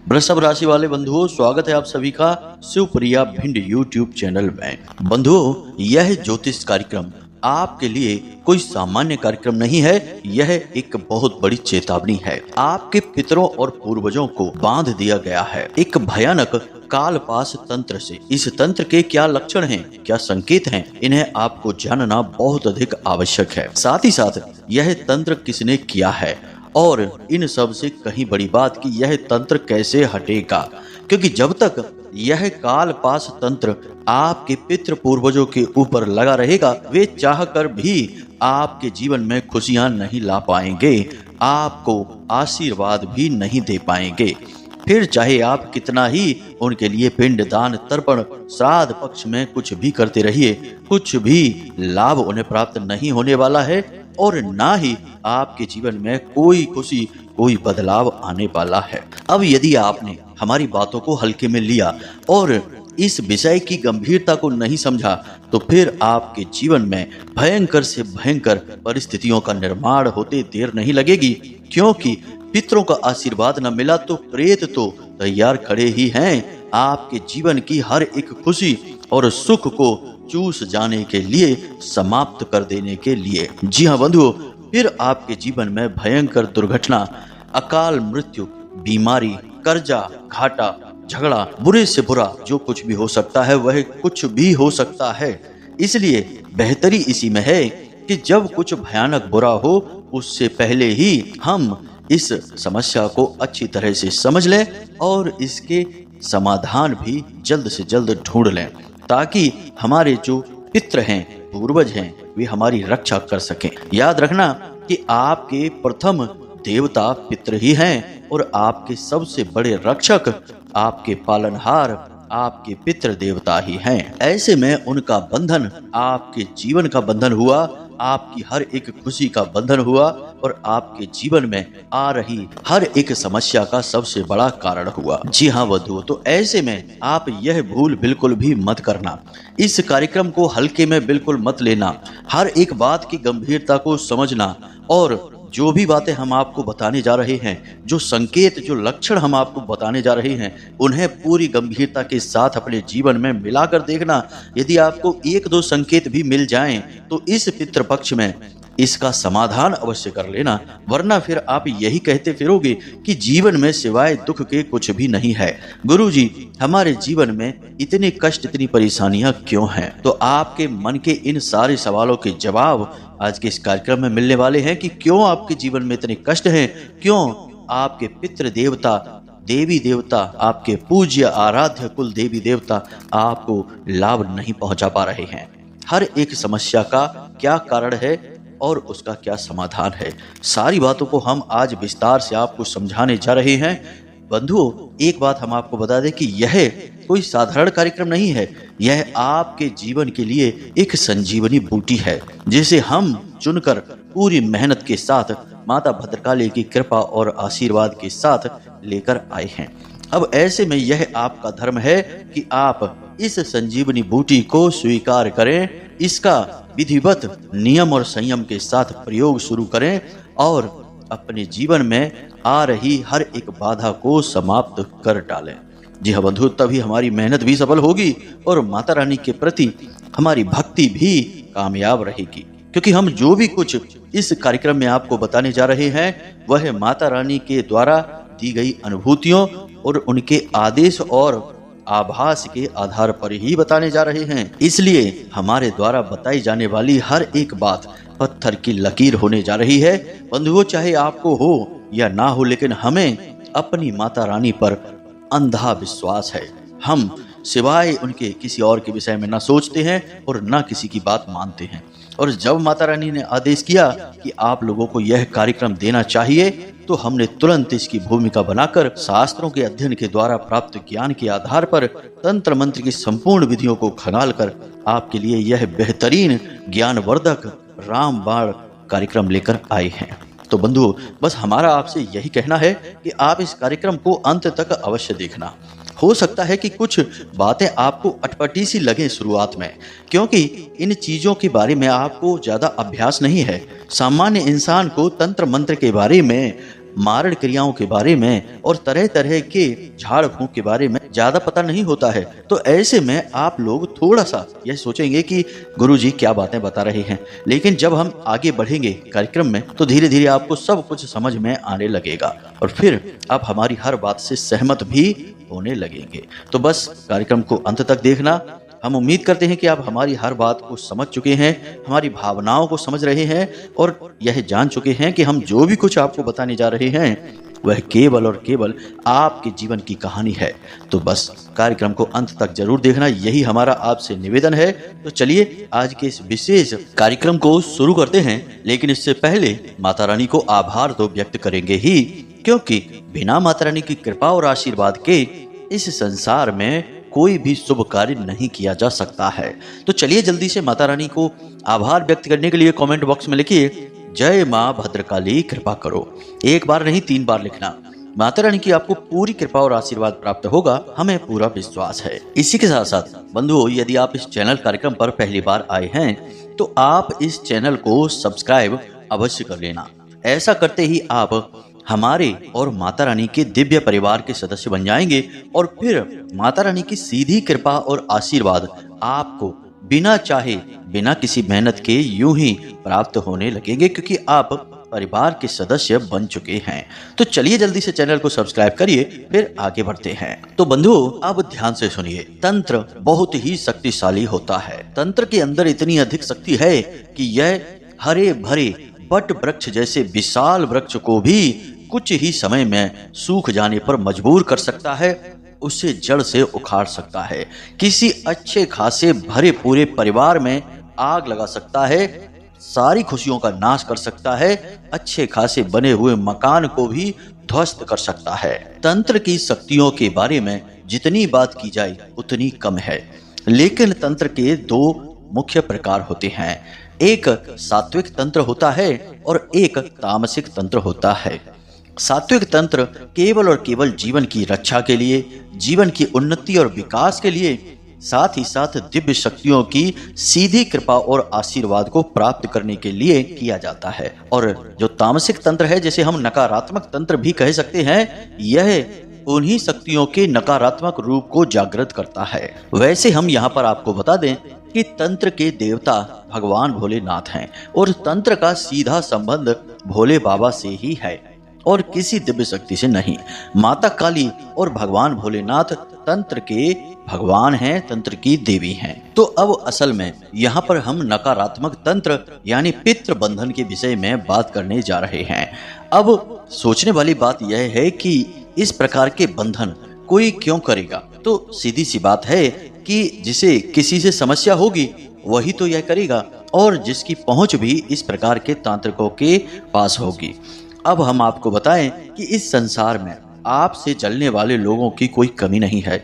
वृषभ राशि वाले बंधुओं, स्वागत है आप सभी का शिवप्रिया भिंड यूट्यूब चैनल में। बंधुओं, यह ज्योतिष कार्यक्रम आपके लिए कोई सामान्य कार्यक्रम नहीं है। यह एक बहुत बड़ी चेतावनी है। आपके पितरों और पूर्वजों को बांध दिया गया है एक भयानक कालपाश तंत्र से। इस तंत्र के क्या लक्षण हैं, क्या संकेत हैं, इन्हें आपको जानना बहुत अधिक आवश्यक है। साथ ही साथ यह तंत्र किसने किया है और इन सब से कहीं बड़ी बात कि यह तंत्र कैसे हटेगा, क्योंकि जब तक यह कालपाश तंत्र आपके पितृ पूर्वजों के ऊपर लगा रहेगा, वे चाहकर भी आपके जीवन में खुशियां नहीं ला पाएंगे, आपको आशीर्वाद भी नहीं दे पाएंगे। फिर चाहे आप कितना ही उनके लिए पिंड दान तर्पण श्राद्ध पक्ष में कुछ भी करते रहिए, कुछ भी लाभ उन्हें प्राप्त नहीं होने वाला है और ना ही आपके जीवन में कोई खुशी, कोई बदलाव आने वाला है। अब यदि आपने हमारी बातों को हल्के में लिया और इस विषय की गंभीरता को नहीं समझा, तो फिर आपके जीवन में भयंकर से भयंकर परिस्थितियों का निर्माण होते देर नहीं लगेगी। क्योंकि पितरों का आशीर्वाद न मिला तो प्रेत तो तैयार खड़े ही हैं आपके जीवन की हर एक खुशी और सुख को चूस जाने के लिए, समाप्त कर देने के लिए। जी हाँ बंधुओं, फिर आपके जीवन में भयंकर दुर्घटना, अकाल मृत्यु, बीमारी, कर्जा, घाटा, झगड़ा, बुरे से बुरा जो कुछ भी हो सकता है वह कुछ भी हो सकता है। इसलिए बेहतरी इसी में है कि जब कुछ भयानक बुरा हो उससे पहले ही हम इस समस्या को अच्छी तरह से समझ लें और इसके समाधान भी जल्द से जल्द ढूंढ लें, ताकि हमारे जो पितृ हैं, पूर्वज हैं, वे हमारी रक्षा कर सकें। याद रखना कि आपके प्रथम देवता पितृ ही हैं और आपके सबसे बड़े रक्षक, आपके पालनहार, आपके पितृ देवता ही हैं। ऐसे में उनका बंधन आपके जीवन का बंधन हुआ, आपकी हर एक खुशी का बंधन हुआ और आपके जीवन में आ रही हर एक समस्या का सबसे बड़ा कारण हुआ। जी हाँ बंधुओं, तो ऐसे में आप यह भूल बिल्कुल भी मत करना। इस कार्यक्रम को हल्के में बिल्कुल मत लेना। हर एक बात की गंभीरता को समझना और जो भी बातें हम आपको बताने जा रहे हैं, जो संकेत, जो लक्षण हम आपको बताने जा रहे हैं, उन्हें पूरी गंभीरता के साथ अपने जीवन में मिलाकर देखना। यदि आपको एक दो संकेत भी मिल जाएं, तो इस पितृपक्ष में इसका समाधान अवश्य कर लेना, वरना फिर आप यही कहते फिरोगे कि जीवन में सिवाय दुख के कुछ भी नहीं है। गुरुजी, हमारे जीवन में इतने कष्ट, इतनी परेशानियां क्यों हैं? तो आपके मन के इन सारे सवालों के जवाब आज के इस कार्यक्रम में मिलने वाले हैं कि क्यों आपके जीवन में इतने कष्ट हैं, क्यों आपके पितृ देवता, देवी देवता, आपके पूज्य आराध्य कुल देवी देवता आपको लाभ नहीं पहुंचा पा रहे हैं। हर एक समस्या का क्या कारण है और उसका क्या समाधान है, सारी बातों को हम आज विस्तार से आपको समझाने जा रहे हैं। बंधुओं, एक बात हम आपको बता दें कि यह कोई साधारण कार्यक्रम नहीं है। यह आपके जीवन के लिए एक संजीवनी बूटी है, जिसे हम चुनकर पूरी मेहनत के साथ माता भद्रकाली की कृपा और आशीर्वाद के साथ लेकर आए हैं। अब ऐसे में यह आपका धर्म है कि आप इस संजीवनी बूटी को स्वीकार करें, इसका विधिवत नियम और संयम के साथ प्रयोग शुरू करें और अपने जीवन में आ रही हर एक बाधा को समाप्त कर डालें। जी हाँ बंधु, तभी हमारी मेहनत भी सफल होगी और माता रानी के प्रति हमारी भक्ति भी कामयाब रहेगी। क्योंकि हम जो भी कुछ इस कार्यक्रम में आपको बताने जा रहे हैं वह माता रानी के द्वारा दी गई अनुभूतियों और उनके आदेश और आभास के आधार पर ही बताने जा रहे हैं। इसलिए हमारे द्वारा बताई जाने वाली हर एक बात पत्थर की लकीर होने जा रही है। बंधुओं, चाहे आपको हो या ना हो, लेकिन हमें अपनी माता रानी पर अंधा विश्वास है। हम सिवाय उनके किसी और के विषय में ना सोचते हैं और ना किसी की बात मानते हैं। और जब माता रानी ने आदेश किया कि आप लोगों को यह कार्यक्रम देना चाहिए, तो हमने तुरंत इसकी भूमिका बनाकर शास्त्रों के अध्ययन के द्वारा प्राप्त ज्ञान के आधार पर तंत्र मंत्र की संपूर्ण विधियों को खंगाल कर आपके लिए यह बेहतरीन ज्ञानवर्धक रामबाण कार्यक्रम लेकर आए हैं। तो बंधुओं, बस हमारा आपसे यही कहना है कि आप इस कार्यक्रम को अंत तक अवश्य देखना। हो सकता है कि कुछ बातें आपको अटपटी सी लगे शुरुआत में, क्योंकि इन चीजों के बारे में आपको ज्यादा अभ्यास नहीं है। सामान्य इंसान को तंत्र मंत्र के बारे में मारण क्रियाओं के बारे में और तरह तरह के झाड़ फूंक के बारे में ज्यादा पता नहीं होता है। तो ऐसे में आप लोग थोड़ा सा यह सोचेंगे कि गुरुजी क्या बातें बता रहे हैं, लेकिन जब हम आगे बढ़ेंगे कार्यक्रम में तो धीरे धीरे आपको सब कुछ समझ में आने लगेगा और फिर आप हमारी हर बात से सहमत भी होने लगेंगे। तो बस कार्यक्रम को अंत तक देखना। हम उम्मीद करते हैं कि आप हमारी हर बात को समझ चुके हैं, हमारी भावनाओं को समझ रहे हैं और यह जान चुके हैं कि हम जो भी कुछ आपको बताने जा रहे हैं वह केवल और केवल आपके जीवन की कहानी है। तो बस कार्यक्रम को अंत तक जरूर देखना, यही हमारा आपसे निवेदन है। तो चलिए आज के इस विशेष कार्यक्रम को शुरू करते हैं, लेकिन इससे पहले माता रानी को आभार तो व्यक्त करेंगे ही, क्योंकि बिना माता रानी की कृपा और आशीर्वाद के इस संसार में कोई भी शुभ कार्य नहीं किया जा सकता है। तो चलिए जल्दी से माता रानी को आभार व्यक्त करने के लिए कमेंट बॉक्स में लिखिए, जय माँ भद्रकाली कृपा करो। एक बार नहीं 3 बार लिखना। माता रानी की आपको पूरी कृपा और आशीर्वाद प्राप्त होगा, हमें पूरा विश्वास है। इसी के साथ साथ बंधुओं, यदि आप इस चैनल कार्यक्रम पर पहली बार आए हैं तो आप इस चैनल को सब्सक्राइब अवश्य कर लेना। ऐसा करते ही आप हमारे और माता रानी के दिव्य परिवार के सदस्य बन जाएंगे और फिर माता रानी की सीधी कृपा और आशीर्वाद आपको बिना चाहे, बिना किसी मेहनत के यूं ही प्राप्त होने लगेंगे, क्योंकि आप परिवार के सदस्य बन चुके हैं। तो चलिए जल्दी से चैनल को सब्सक्राइब करिए, फिर आगे बढ़ते हैं। तो बंधुओं, अब ध्यान से सुनिए। तंत्र बहुत ही शक्तिशाली होता है। तंत्र के अंदर इतनी अधिक शक्ति है कि यह हरे भरे बट वृक्ष जैसे विशाल वृक्ष को भी कुछ ही समय में सूख जाने पर मजबूर कर सकता है, उसे जड़ से उखाड़ सकता है। किसी अच्छे खासे भरे पूरे परिवार में आग लगा सकता है, सारी खुशियों का नाश कर सकता है, अच्छे खासे बने हुए मकान को भी ध्वस्त कर सकता है। तंत्र की शक्तियों के बारे में जितनी बात की जाए उतनी कम है, लेकिन तंत्र के 2 मुख्य प्रकार होते हैं। एक सात्विक तंत्र होता है और एक तामसिक तंत्र होता है। सात्विक तंत्र केवल और केवल जीवन की रक्षा के लिए, जीवन की उन्नति और विकास के लिए, साथ ही साथ दिव्य शक्तियों की सीधी कृपा और आशीर्वाद को प्राप्त करने के लिए किया जाता है। और जो तामसिक तंत्र है, जिसे हम नकारात्मक तंत्र भी कह सकते हैं, यह उन्हीं शक्तियों के नकारात्मक रूप को जागृत करता है। वैसे हम यहाँ पर आपको बता दें कि तंत्र के देवता भगवान भोलेनाथ हैं और तंत्र का सीधा संबंध भोले बाबा से ही है और किसी दिव्य शक्ति से नहीं। माता काली और भगवान भोलेनाथ तंत्र के भगवान हैं, तंत्र की देवी हैं। तो अब असल में यहाँ पर हम नकारात्मक तंत्र यानी पितृ बंधन के विषय में बात करने जा रहे हैं। अब सोचने वाली बात यह है कि इस प्रकार के बंधन कोई क्यों करेगा? तो सीधी सी बात है कि जिसे किसी से समस्या होगी वही तो यह करेगा, और जिसकी पहुंच भी इस प्रकार के तांत्रिकों के पास होगी। अब हम आपको बताएं कि इस संसार में आपसे चलने वाले लोगों की कोई कमी नहीं है।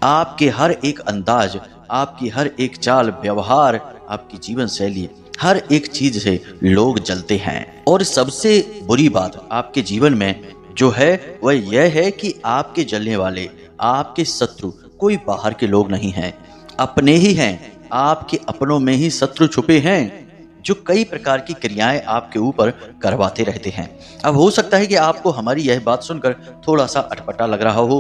आपके हर एक अंदाज, आपकी हर एक चाल व्यवहार, आपकी जीवन शैली, हर एक चीज से लोग जलते हैं। और सबसे बुरी बात आपके जीवन में जो है वह यह है कि आपके जलने वाले, आपके शत्रु कोई बाहर के लोग नहीं हैं, अपने ही हैं। आपके अपनों में ही शत्रु छुपे हैं जो कई प्रकार की क्रियाएं आपके ऊपर करवाते रहते हैं। अब हो सकता है कि आपको हमारी यह बात सुनकर थोड़ा सा अटपटा लग रहा हो,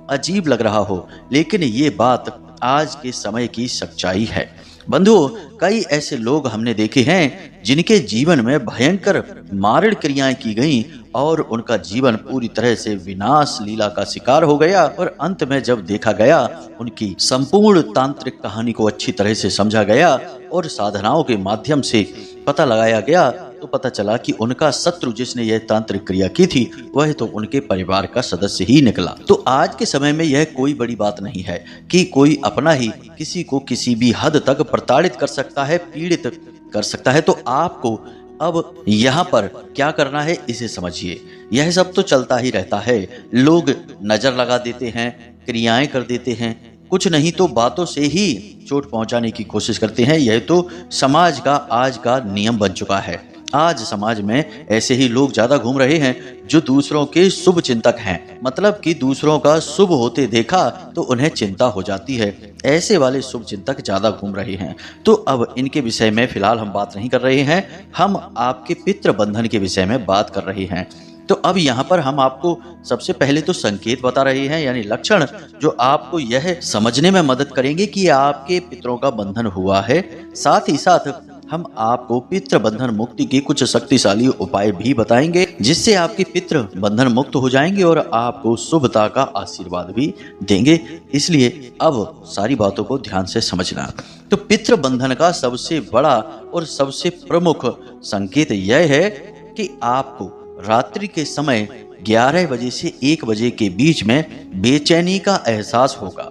अजीब लग रहा हो, लेकिन ये बात आज के समय की सच्चाई है। बंधुओं, कई ऐसे लोग हमने देखे हैं जिनके जीवन में भयंकर मारण क्रियाएं की गईं और उनका जीवन पूरी तरह से विनाश लीला का शिकार हो गया। और अंत में जब देखा गया, उनकी संपूर्ण तांत्रिक कहानी को अच्छी तरह से समझा गया और साधनाओं के माध्यम से पता लगाया गया, तो पता चला कि उनका शत्रु जिसने यह तांत्रिक क्रिया की थी वह तो उनके परिवार का सदस्य ही निकला। तो आज के समय में यह कोई बड़ी बात नहीं है कि कोई अपना ही किसी को किसी भी हद तक प्रताड़ित कर सकता है, पीड़ित कर सकता है। तो आपको अब यहाँ पर क्या करना है इसे समझिए। यह सब तो चलता ही रहता है। लोग नजर लगा देते हैं, क्रियाएं कर देते हैं, कुछ नहीं तो बातों से ही चोट पहुंचाने की कोशिश करते हैं। यह तो समाज का आज का नियम बन चुका है। आज समाज में ऐसे ही लोग ज्यादा घूम रहे हैं जो दूसरों के शुभ चिंतक हैं, मतलब कि दूसरों का शुभ होते देखा तो उन्हें चिंता हो जाती है। ऐसे वाले शुभ चिंतक ज्यादा घूम रहे हैं। तो अब इनके विषय में फिलहाल हम बात नहीं कर रहे हैं, हम आपके पितृ बंधन के विषय में बात कर रहे हैं। तो अब यहाँ पर हम आपको सबसे पहले तो संकेत बता रहे हैं, यानी लक्षण, जो आपको यह समझने में मदद करेंगे कि आपके पितरों का बंधन हुआ है। साथ ही साथ हम आपको पितृ बंधन मुक्ति के कुछ शक्तिशाली उपाय भी बताएंगे, जिससे आपके पितृ बंधन मुक्त हो जाएंगे और आपको शुभता का आशीर्वाद भी देंगे। इसलिए अब सारी बातों को ध्यान से समझना। तो पितृ बंधन का सबसे बड़ा और सबसे प्रमुख संकेत यह है कि आपको रात्रि के समय 11 बजे से 1 बजे के बीच में बेचैनी का एहसास होगा।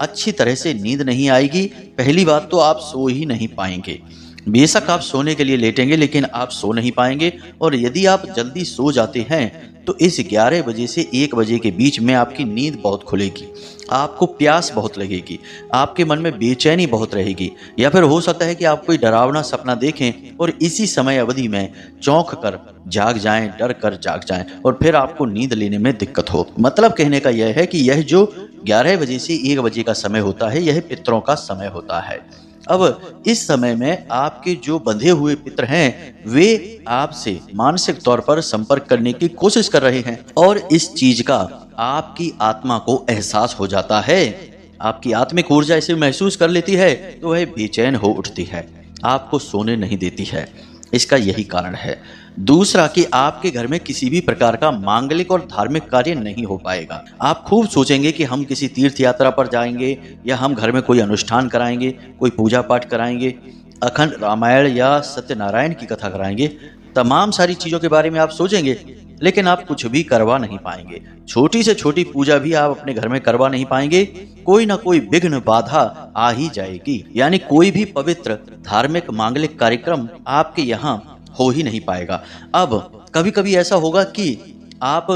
अच्छी तरह से नींद नहीं आएगी। पहली बात तो आप सो ही नहीं पाएंगे। बेशक आप सोने के लिए लेटेंगे, लेकिन आप सो नहीं पाएंगे। और यदि आप जल्दी सो जाते हैं तो इस 11 बजे से 1 बजे के बीच में आपकी नींद बहुत खुलेगी, आपको प्यास बहुत लगेगी, आपके मन में बेचैनी बहुत रहेगी, या फिर हो सकता है कि आप कोई डरावना सपना देखें और इसी समय अवधि में चौंक कर जाग जाएं, डर कर जाग जाएं और फिर आपको नींद लेने में दिक्कत हो। मतलब कहने का यह है कि यह जो 11 बजे से 1 बजे का समय होता है, यह पितरों का समय होता है। अब इस समय में आपके जो बंधे हुए पितर हैं, वे आपसे मानसिक तौर पर संपर्क करने की कोशिश कर रहे हैं और इस चीज का आपकी आत्मा को एहसास हो जाता है। आपकी आत्मिक ऊर्जा इसे महसूस कर लेती है तो वह बेचैन हो उठती है, आपको सोने नहीं देती है। इसका यही कारण है। दूसरा कि आपके घर में किसी भी प्रकार का मांगलिक और धार्मिक कार्य नहीं हो पाएगा। आप खूब सोचेंगे कि हम किसी तीर्थ यात्रा पर जाएंगे या हम घर में कोई अनुष्ठान कराएंगे, कोई पूजा पाठ कराएंगे, अखंड रामायण या सत्यनारायण की कथा कराएंगे। तमाम सारी चीजों के बारे में आप सोचेंगे, लेकिन आप कुछ भी करवा नहीं पाएंगे। छोटी से छोटी पूजा भी आप अपने घर में करवा नहीं पाएंगे। कोई ना कोई विघ्न बाधा आ ही जाएगी, यानी कोई भी पवित्र धार्मिक मांगलिक कार्यक्रम आपके यहाँ हो ही नहीं पाएगा। अब कभी कभी ऐसा होगा कि आप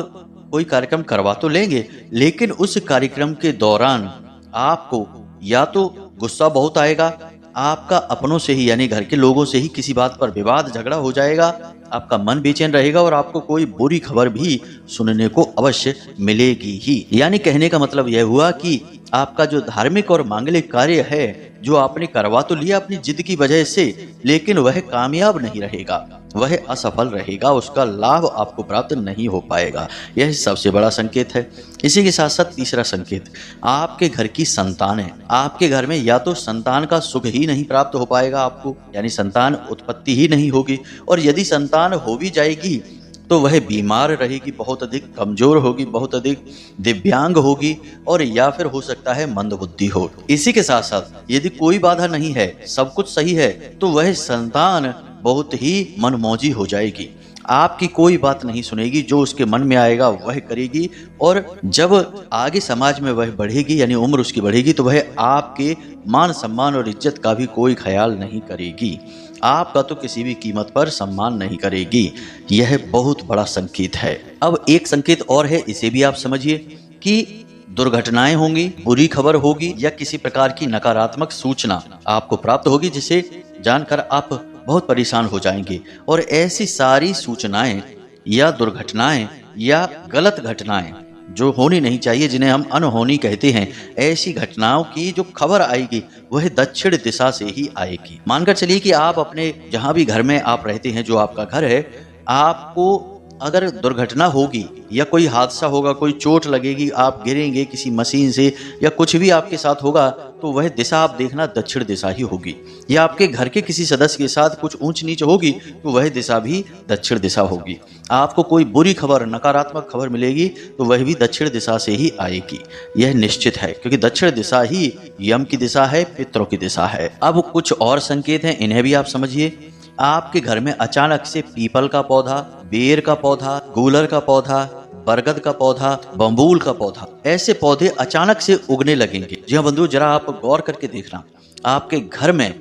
कोई कार्यक्रम करवा तो लेंगे, लेकिन उस कार्यक्रम के दौरान आपको या तो गुस्सा बहुत आएगा, आपका अपनों से ही यानी घर के लोगों से ही किसी बात पर विवाद झगड़ा हो जाएगा, आपका मन बेचैन रहेगा और आपको कोई बुरी खबर भी सुनने को अवश्य मिलेगी ही। यानी कहने का मतलब यह हुआ कि आपका जो धार्मिक और मांगलिक कार्य है, जो आपने करवा तो लिया अपनी जिद की वजह से, लेकिन वह कामयाब नहीं रहेगा, वह असफल रहेगा, उसका लाभ आपको प्राप्त नहीं हो पाएगा। यह सबसे बड़ा संकेत है। इसी के साथ साथ तीसरा संकेत, आपके घर की संतानें, आपके घर में या तो संतान का सुख ही नहीं प्राप्त हो पाएगा आपको, यानी संतान उत्पत्ति ही नहीं होगी, और यदि संतान हो भी जाएगी तो वह बीमार रहेगी, बहुत अधिक कमजोर होगी, बहुत अधिक दिव्यांग होगी, और या फिर हो सकता है मंदबुद्धि हो। इसी के साथ साथ यदि कोई बाधा नहीं है, सब कुछ सही है, तो वह संतान बहुत ही मनमौजी हो जाएगी, आपकी कोई बात नहीं सुनेगी, जो उसके मन में आएगा वह करेगी, और जब आगे समाज में वह बढ़ेगी यानी उम्र उसकी बढ़ेगी तो वह आपके मान सम्मान और इज्जत का भी कोई ख्याल नहीं करेगी, आपका तो किसी भी कीमत पर सम्मान नहीं करेगी। यह बहुत बड़ा संकेत है। अब एक संकेत और है, इसे भी आप समझिए कि दुर्घटनाएं होंगी, बुरी खबर होगी या किसी प्रकार की नकारात्मक सूचना आपको प्राप्त होगी, जिसे जानकर आप बहुत परेशान हो जाएंगे। और ऐसी सारी सूचनाएं या दुर्घटनाएं या गलत घटनाएं जो होनी नहीं चाहिए, जिन्हें हम अनहोनी कहते हैं, ऐसी घटनाओं की जो खबर आएगी वह दक्षिण दिशा से ही आएगी। मानकर चलिए कि आप अपने जहां भी घर में आप रहते हैं, जो आपका घर है, आपको अगर दुर्घटना होगी या कोई हादसा होगा, कोई चोट लगेगी, आप गिरेंगे किसी मशीन से या कुछ भी आपके साथ होगा, तो वह दिशा आप देखना दक्षिण दिशा ही होगी। या आपके घर के किसी सदस्य के साथ कुछ ऊंच नीच होगी तो वह दिशा भी दक्षिण दिशा होगी। आपको कोई बुरी खबर, नकारात्मक खबर मिलेगी तो वह भी दक्षिण दिशा से ही आएगी। यह निश्चित है, क्योंकि दक्षिण दिशा ही यम की दिशा है, पितरों की दिशा है। अब कुछ और संकेत हैं, इन्हें भी आप समझिए। आपके घर में अचानक से पीपल का पौधा, बेर का पौधा, गूलर का पौधा, बरगद का पौधा, बम्बूल का पौधा, ऐसे पौधे अचानक से उगने लगेंगे। जी हाँ बंधु, जरा आप गौर करके देखना, आपके घर में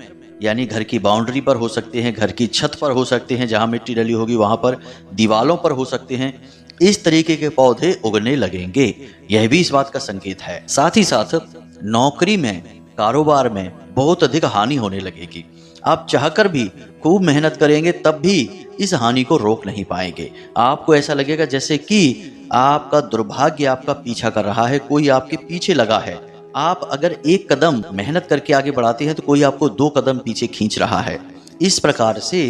यानी घर की बाउंड्री पर हो सकते हैं, घर की छत पर हो सकते हैं, जहां मिट्टी डली होगी वहां पर, दीवालों पर हो सकते हैं, इस तरीके के पौधे उगने लगेंगे। यह भी इस बात का संकेत है। साथ ही साथ नौकरी में, कारोबार में बहुत अधिक हानि होने लगेगी। आप चाहकर भी खूब मेहनत करेंगे तब भी इस हानि को रोक नहीं पाएंगे। आपको ऐसा लगेगा जैसे कि आपका दुर्भाग्य आपका पीछा कर रहा है, कोई आपके पीछे लगा है। आप अगर एक कदम मेहनत करके आगे बढ़ाते हैं तो कोई आपको 2 कदम पीछे खींच रहा है। इस प्रकार से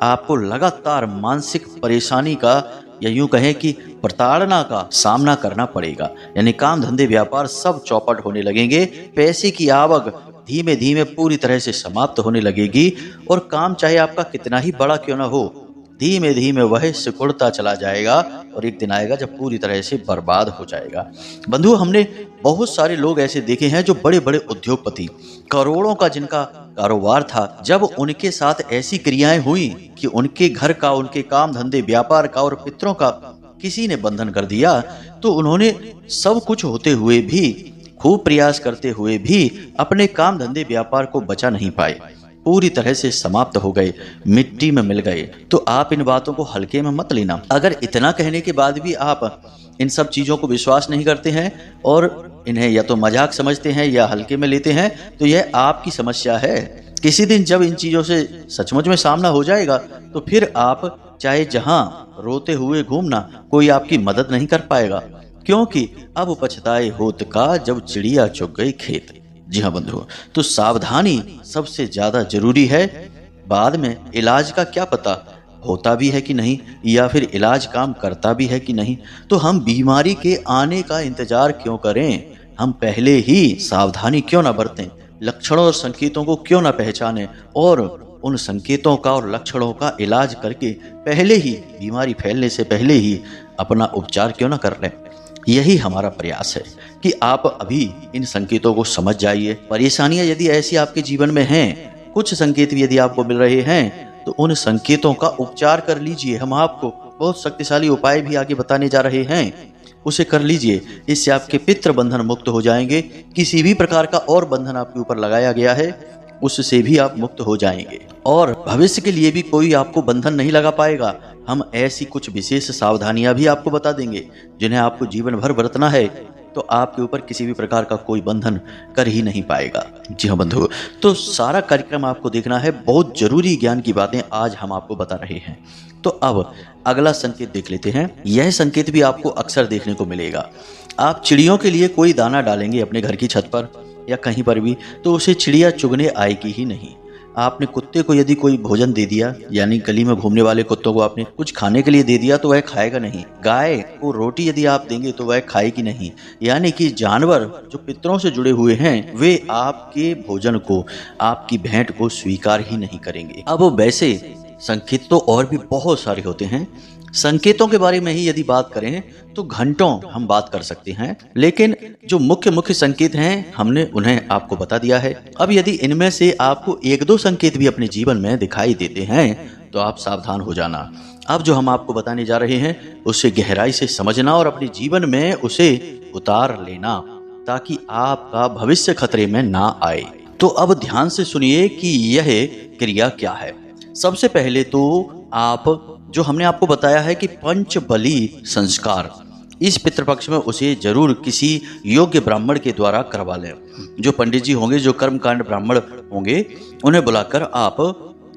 आपको लगातार मानसिक परेशानी का या यूं कहें कि प्रताड़ना का सामना करना पड़ेगा। यानी काम धंधे व्यापार सब चौपट होने लगेंगे, पैसे की आवक धीमे धीमे पूरी तरह से समाप्त होने लगेगी और काम चाहे आपका कितना ही बड़ा क्यों ना हो, धीमे धीमे वह सिकुड़ता चला जाएगा और एक दिन आएगा जब पूरी तरह से बर्बाद हो जाएगा। बंधु, हमने बहुत सारे लोग ऐसे देखे हैं जो बड़े बड़े उद्योगपति, करोड़ों का जिनका कारोबार था, जब उनके साथ ऐसी क्रियाएं हुई कि उनके घर का, उनके काम धंधे व्यापार का और पितरों का किसी ने बंधन कर दिया, तो उन्होंने सब कुछ होते हुए भी, खूब प्रयास करते हुए भी अपने काम धंधे व्यापार को बचा नहीं पाए, पूरी तरह से समाप्त हो गए, मिट्टी में मिल गए। तो आप इन बातों को हल्के में मत लेना। अगर इतना कहने के बाद भी आप इन सब चीजों को विश्वास नहीं करते हैं और इन्हें या तो मजाक समझते हैं या हल्के में लेते हैं, तो यह आपकी समस्या है। किसी दिन जब इन चीजों से सचमुच में सामना हो जाएगा तो फिर आप चाहे जहां रोते हुए घूमना, कोई आपकी मदद नहीं कर पाएगा, क्योंकि अब पछताए होत का जब चिड़िया चुग गई खेत। जी हाँ बंधु, तो सावधानी सबसे ज्यादा जरूरी है। बाद में इलाज का क्या पता होता भी है कि नहीं, या फिर इलाज काम करता भी है कि नहीं। तो हम बीमारी के आने का इंतजार क्यों करें, हम पहले ही सावधानी क्यों ना बरतें, लक्षणों और संकेतों को क्यों ना पहचानें और उन संकेतों का और लक्षणों का इलाज करके पहले ही, बीमारी फैलने से पहले ही अपना उपचार क्यों ना कर लें। यही हमारा प्रयास है कि आप अभी इन संकेतों को समझ जाइए। परेशानियां यदि ऐसी आपके जीवन में हैं, कुछ संकेत भी यदि आपको मिल रहे हैं, तो उन संकेतों का उपचार कर लीजिए। हम आपको बहुत शक्तिशाली उपाय भी आगे बताने जा रहे हैं, उसे कर लीजिए। इससे आपके पितृ बंधन मुक्त हो जाएंगे। किसी भी प्रकार का और बंधन आपके ऊपर लगाया गया है, उससे भी आप मुक्त हो जाएंगे और भविष्य के लिए भी कोई आपको बंधन नहीं लगा पाएगा। हम ऐसी कुछ विशेष सावधानियां भी आपको बता देंगे जिन्हें आपको जीवन भर बरतना है, तो आपके ऊपर किसी भी प्रकार का कोई बंधन कर ही नहीं पाएगा। जी हाँ बंधु, तो सारा कार्यक्रम आपको देखना है। बहुत जरूरी ज्ञान की बातें आज हम आपको बता रहे हैं। तो अब अगला संकेत देख लेते हैं। यह संकेत भी आपको अक्सर देखने को मिलेगा। आप चिड़ियों के लिए कोई दाना डालेंगे अपने घर की छत पर या कहीं पर भी, तो उसे चिड़िया चुगने आएगी ही नहीं। आपने कुत्ते को यदि कोई भोजन दे दिया, यानी गली में घूमने वाले कुत्तों को आपने कुछ खाने के लिए दे दिया, तो वह खाएगा नहीं। गाय को रोटी यदि आप देंगे तो वह खाएगी नहीं। यानी कि जानवर जो पितरों से जुड़े हुए हैं, वे आपके भोजन को, आपकी भेंट को स्वीकार ही नहीं करेंगे। अब वैसे संकेत तो और भी बहुत सारे होते हैं। संकेतों के बारे में ही यदि बात करें तो घंटों हम बात कर सकते हैं, लेकिन जो मुख्य मुख्य संकेत हैं हमने उन्हें आपको बता दिया है। अब यदि इनमें से आपको एक दो संकेत भी अपने जीवन में दिखाई देते हैं तो आप सावधान हो जाना। अब जो हम आपको बताने जा रहे हैं उसे गहराई से समझना और अपने जीवन में उसे उतार लेना, ताकि आपका भविष्य खतरे में ना आए। तो अब ध्यान से सुनिए कि यह क्रिया क्या है। सबसे पहले तो आप, जो हमने आपको बताया है कि पंच बलि संस्कार, इस पितृपक्ष में उसे जरूर किसी योग्य ब्राह्मण के द्वारा करवा लें। जो पंडित जी होंगे, जो कर्मकांड ब्राह्मण होंगे, उन्हें बुलाकर आप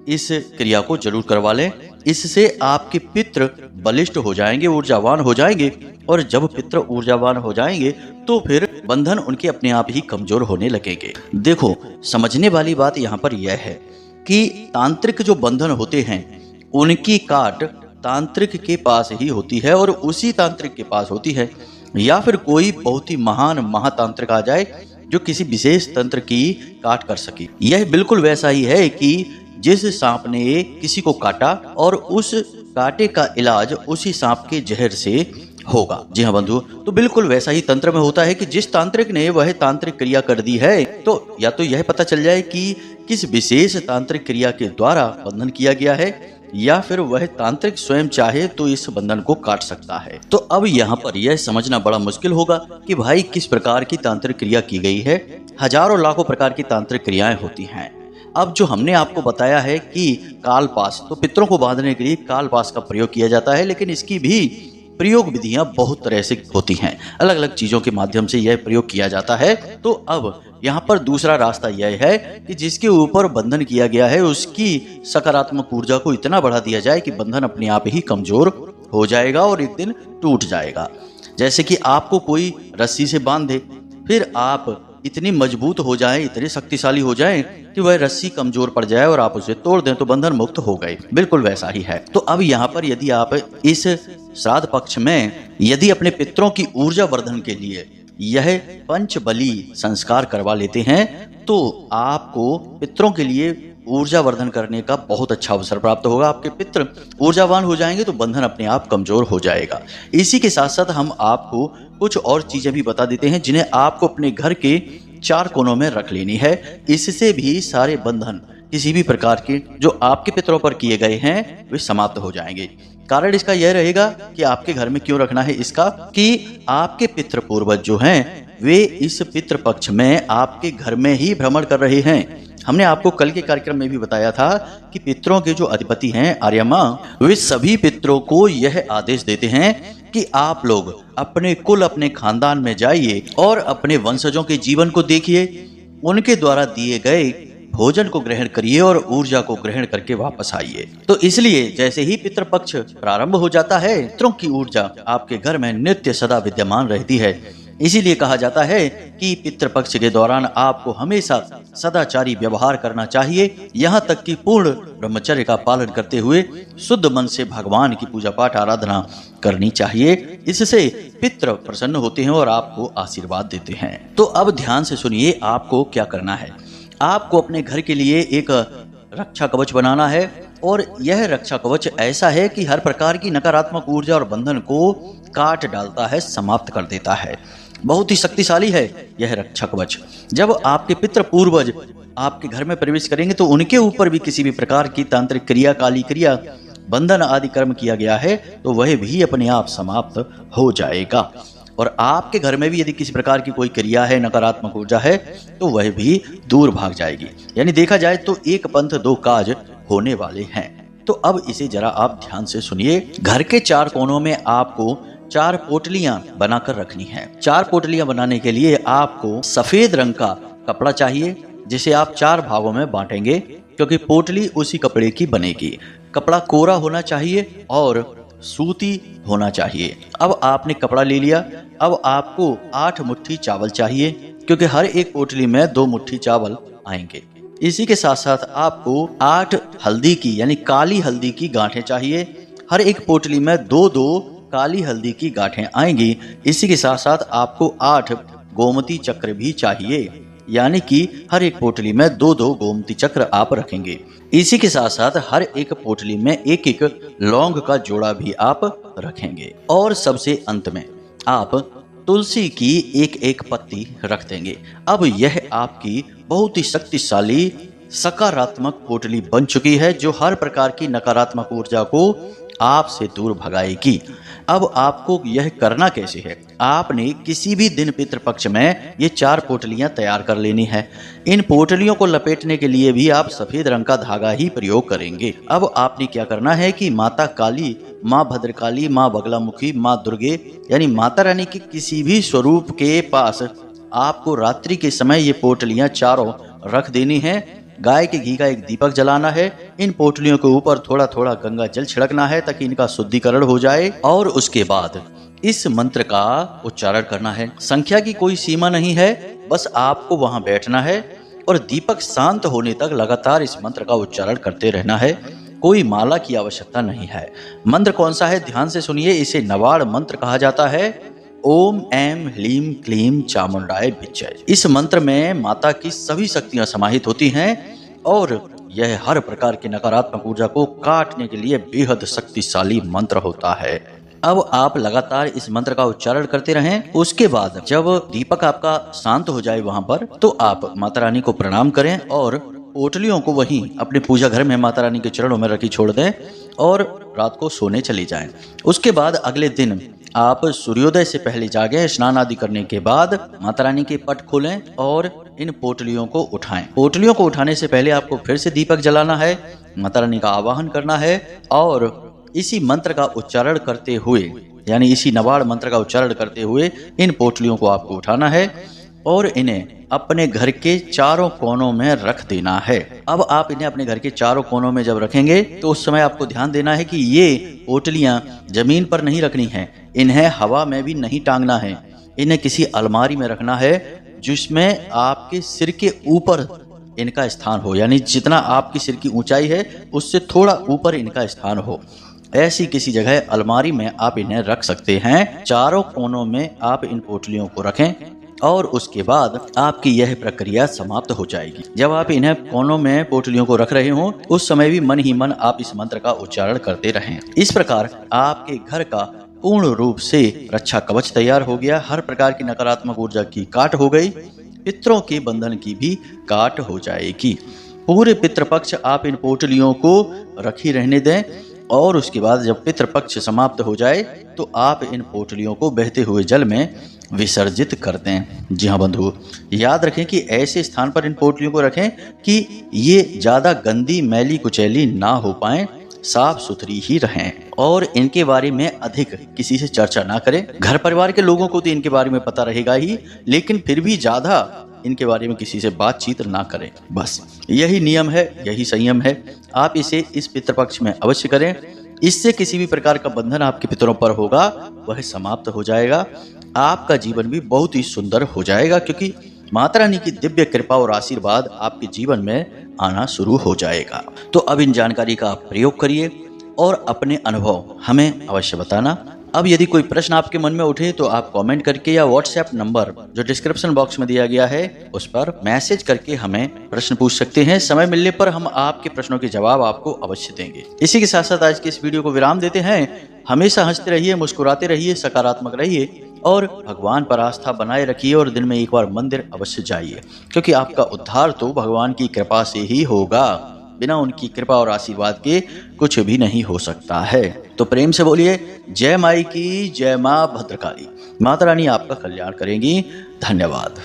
इस क्रिया को जरूर करवा लें। इससे आपके पितृ बलिष्ठ हो जाएंगे, ऊर्जावान हो जाएंगे, और जब पितृ ऊर्जावान हो जाएंगे तो फिर बंधन उनके अपने आप ही कमजोर होने लगेंगे। देखो, समझने वाली बात यहाँ पर यह है कि तांत्रिक जो बंधन होते हैं उनकी काट तांत्रिक के पास ही होती है और उसी तांत्रिक के पास होती है, या फिर कोई बहुत ही महान महातांत्रिक आ जाए जो किसी विशेष तंत्र की काट कर सके। यह बिल्कुल वैसा ही है कि जिस सांप ने किसी को काटा और उस काटे का इलाज उसी सांप के जहर से होगा। जी हाँ बंधु, तो बिल्कुल वैसा ही तंत्र में होता है कि जिस तांत्रिक ने वह तांत्रिक क्रिया कर दी है, तो या तो यह पता चल जाए कि किस विशेष तांत्रिक क्रिया के द्वारा बंधन किया गया है, या फिर वह तांत्रिक स्वयं चाहे तो इस बंधन को काट सकता है। तो अब यहाँ पर यह समझना बड़ा मुश्किल होगा कि भाई किस प्रकार की तांत्रिक क्रिया की गई है। हजारों लाखों प्रकार की तांत्रिक क्रियाएं होती हैं। अब जो हमने आपको बताया है कि कालपास, तो पितरों को बांधने के लिए कालपास का प्रयोग किया जाता है, लेकिन इसकी भी प्रयोग विधियां बहुत तरह से होती हैं। अलग अलग चीजों के माध्यम से यह प्रयोग किया जाता है। तो अब यहाँ पर दूसरा रास्ता यह है कि जिसके ऊपर बंधन किया गया है उसकी सकारात्मक ऊर्जा को इतना बढ़ा दिया जाए कि बंधन अपने आप ही कमजोर हो जाएगा और एक दिन टूट जाएगा। जैसे कि आपको कोई रस्सी से बांध दे, फिर आप इतनी मजबूत हो जाएं, इतने शक्तिशाली हो जाएं कि वह रस्सी कमजोर पड़ जाए और आप उसे तोड़ दें तो बंधन मुक्त हो गए। बिल्कुल वैसा ही है। तो अब यहाँ पर यदि आप इस श्राद्ध पक्ष में यदि अपने पितरों की ऊर्जा वर्धन के लिए यह पंच बलि संस्कार करवा लेते हैं तो आपको पितरों के लिए ऊर्जा वर्धन करने का बहुत अच्छा अवसर प्राप्त होगा। आपके पितृ ऊर्जावान हो जाएंगे तो बंधन अपने आप कमजोर हो जाएगा। इसी के साथ साथ हम आपको कुछ और चीजें भी बता देते हैं जिन्हें आपको अपने घर के 4 कोनों में रख लेनी है। इससे भी सारे बंधन किसी भी प्रकार के जो आपके पितरों पर किए गए हैं वे समाप्त हो जाएंगे। कारण इसका यह रहेगा कि आपके घर में क्यों रखना है इसका, कि आपके पितृ पूर्वज जो हैं वे इस पितृ पक्ष में आपके घर में ही भ्रमण कर रहे हैं। हमने आपको कल के कार्यक्रम में भी बताया था कि पितरों के जो अधिपति हैं आर्यमा, वे सभी पितरों को यह आदेश देते हैं कि आप लोग अपने कुल अपने खानदान में जाइए और अपने वंशजों के जीवन को देखिए, उनके द्वारा दिए गए भोजन को ग्रहण करिए और ऊर्जा को ग्रहण करके वापस आइए। तो इसलिए जैसे ही पितृपक्ष प्रारंभ हो जाता है, पितरों की ऊर्जा आपके घर में नित्य सदा विद्यमान रहती है। इसीलिए कहा जाता है कि पितृपक्ष के दौरान आपको हमेशा सदाचारी व्यवहार करना चाहिए, यहाँ तक कि पूर्ण ब्रह्मचर्य का पालन करते हुए शुद्ध मन से भगवान की पूजा पाठ आराधना करनी चाहिए। इससे पितृ प्रसन्न होते हैं और आपको आशीर्वाद देते हैं। तो अब ध्यान से सुनिए आपको क्या करना है। आपको अपने घर के लिए एक रक्षा कवच बनाना है और यह रक्षा कवच ऐसा है कि हर प्रकार की नकारात्मक ऊर्जा और बंधन को काट डालता है, समाप्त कर देता है। बहुत ही शक्तिशाली है यह रक्षा कवच। जब आपके पितृ पूर्वज आपके घर में प्रवेश करेंगे तो उनके ऊपर भी किसी भी प्रकार की तांत्रिक क्रिया, काली क्रिया, बंधन आदि कर्म किया गया है तो वह भी अपने आप समाप्त हो जाएगा। और आपके घर में भी यदि किसी प्रकार की कोई क्रिया है, नकारात्मक ऊर्जा है तो वह भी दूर भाग जाएगी। यानी देखा जाए तो एक पंथ 2 काज होने वाले हैं। तो अब इसे जरा आप ध्यान से सुनिए। घर के 4 कोनों में आपको 4 पोटलियां बनाकर रखनी है। 4 पोटलियां बनाने के लिए आपको सफेद रंग का कपड़ा चाहिए जिसे आप 4 भागों में बांटेंगे, क्योंकि पोटली उसी कपड़े की बनेगी। कपड़ा कोरा होना चाहिए और सूती होना चाहिए। अब आपने कपड़ा ले लिया। अब आपको 8 मुट्ठी चावल चाहिए, क्योंकि हर एक पोटली में 2 मुट्ठी चावल आएंगे। इसी के साथ साथ आपको 8 हल्दी की यानी काली हल्दी की गांठें चाहिए। हर एक पोटली में 2-2 काली हल्दी की गांठें आएंगी। इसी के साथ साथ आपको 8 गोमती चक्र भी चाहिए, यानी कि हर एक पोटली में 2-2 गोमती चक्र आप रखेंगे। इसी के साथ साथ हर एक पोटली में 1-1 लौंग का जोड़ा भी आप रखेंगे। और सबसे अंत में आप तुलसी की 1-1 पत्ती रख देंगे। अब यह आपकी बहुत ही शक्तिशाली सकारात्मक पोटली बन चुकी है जो हर प्रकार की नकारात्मक ऊर्जा को आपसे दूर भगाएगी। अब आपको यह करना कैसे है, आपने किसी भी दिन पितृपक्ष में ये 4 पोटलियां तैयार कर लेनी है। इन पोटलियों को लपेटने के लिए भी आप सफेद रंग का धागा ही प्रयोग करेंगे। अब आपने क्या करना है कि माता काली, माँ भद्रकाली, माँ बगलामुखी, माँ दुर्गे यानी माता रानी के किसी भी स्वरूप के पास आपको रात्रि के समय ये पोटलियां चारों रख देनी है। गाय के घी का एक दीपक जलाना है। इन पोटलियों के ऊपर थोड़ा थोड़ा गंगा जल छिड़कना है ताकि इनका शुद्धिकरण हो जाए। और उसके बाद इस मंत्र का उच्चारण करना है। संख्या की कोई सीमा नहीं है, बस आपको वहां बैठना है और दीपक शांत होने तक लगातार इस मंत्र का उच्चारण करते रहना है। कोई माला की आवश्यकता नहीं है। मंत्र कौन सा है, ध्यान से सुनिए। इसे नवाड़ मंत्र कहा जाता है। ओम ऐं ह्लीं क्लीं चामुंडाय विच्चय। इस मंत्र में माता की सभी शक्तियां समाहित होती हैं और यह हर प्रकार की नकारात्मक ऊर्जा को काटने के लिए बेहद शक्तिशाली मंत्र होता है। अब आप लगातार इस मंत्र का उच्चारण करते रहें। उसके बाद जब दीपक आपका शांत हो जाए वहां पर, तो आप माता रानी को प्रणाम करें और पोटलियों को वहीं अपने पूजा घर में माता रानी के चरणों में रखी छोड़ दें और रात को सोने चले जाएं। उसके बाद अगले दिन आप सूर्योदय से पहले जागें। स्नान आदि करने के बाद माता रानी के पट खोलें और इन पोटलियों को उठाएं। पोटलियों को उठाने से पहले आपको फिर से दीपक जलाना है, माता रानी का आवाहन करना है और इसी मंत्र का उच्चारण करते हुए, यानी इसी नवाड़ मंत्र का उच्चारण करते हुए इन पोटलियों को आपको उठाना है और इन्हें अपने घर के चारों कोनों में रख देना है। अब आप इन्हें अपने घर के चारों कोनों में जब रखेंगे तो उस समय आपको ध्यान देना है कि ये पोटलियां जमीन पर नहीं रखनी है, इन्हें हवा में भी नहीं टांगना है, इन्हें किसी अलमारी में रखना है जिसमें आपके सिर के ऊपर इनका स्थान हो, यानी जितना आपकी सिर की ऊंचाई है उससे थोड़ा ऊपर इनका स्थान हो। ऐसी किसी जगह अलमारी में आप इन्हें रख सकते हैं। चारों कोनों में आप इन पोटलियों को रखें और उसके बाद आपकी यह प्रक्रिया समाप्त हो जाएगी। जब आप इन्हें कोनों में पोटलियों को रख रहे हो उस समय भी मन ही मन आप इस मंत्र का उच्चारण करते रहें। इस प्रकार आपके घर का पूर्ण रूप से रक्षा कवच तैयार हो गया। हर प्रकार की नकारात्मक ऊर्जा की काट हो गई, पितरों के बंधन की भी काट हो जाएगी। पूरे पितृपक्ष आप इन पोटलियों को रखी रहने दें और उसके बाद जब पितृपक्ष समाप्त हो जाए तो आप इन पोटलियों को बहते हुए जल में विसर्जित कर दें। जी हाँ बंधु, याद रखें कि ऐसे स्थान पर इन पोटलियों को रखें कि ये ज़्यादा गंदी मैली कुचैली ना हो पाए, साफ सुथरी ही रहें और इनके बारे में अधिक किसी से चर्चा ना करें। घर परिवार के लोगों को तो इनके बारे में पता रहेगा ही, लेकिन फिर भी ज़्यादा इनके बारे में किसी से बातचीत ना करें। बस यही नियम है, यही संयम है। आप इसे इस पितृपक्ष में अवश्य करें। इससे किसी भी प्रकार का बंधन आपके पितरों पर होगा वह समाप्त हो जाएगा। आपका जीवन भी बहुत ही सुंदर हो जाएगा, क्योंकि माता रानी की दिव्य कृपा और आशीर्वाद आपके जीवन में आना शुरू हो जाएगा। तो अब इन जानकारी का आप प्रयोग करिए और अपने अनुभव हमें अवश्य बताना। अब यदि कोई प्रश्न आपके मन में उठे तो आप कमेंट करके या व्हाट्सएप नंबर जो डिस्क्रिप्शन बॉक्स में दिया गया है उस पर मैसेज करके हमें प्रश्न पूछ सकते हैं। समय मिलने पर हम आपके प्रश्नों के जवाब आपको अवश्य देंगे। इसी के साथ साथ आज के इस वीडियो को विराम देते हैं। हमेशा हंसते रहिए, मुस्कुराते रहिए, सकारात्मक रहिए और भगवान पर आस्था बनाए रखिए और दिन में एक बार मंदिर अवश्य जाइए, क्योंकि आपका उद्धार तो भगवान की कृपा से ही होगा। बिना उनकी कृपा और आशीर्वाद के कुछ भी नहीं हो सकता है। तो प्रेम से बोलिए जय माई की, जय माँ भद्रकाली। माता रानी आपका कल्याण करेंगी। धन्यवाद।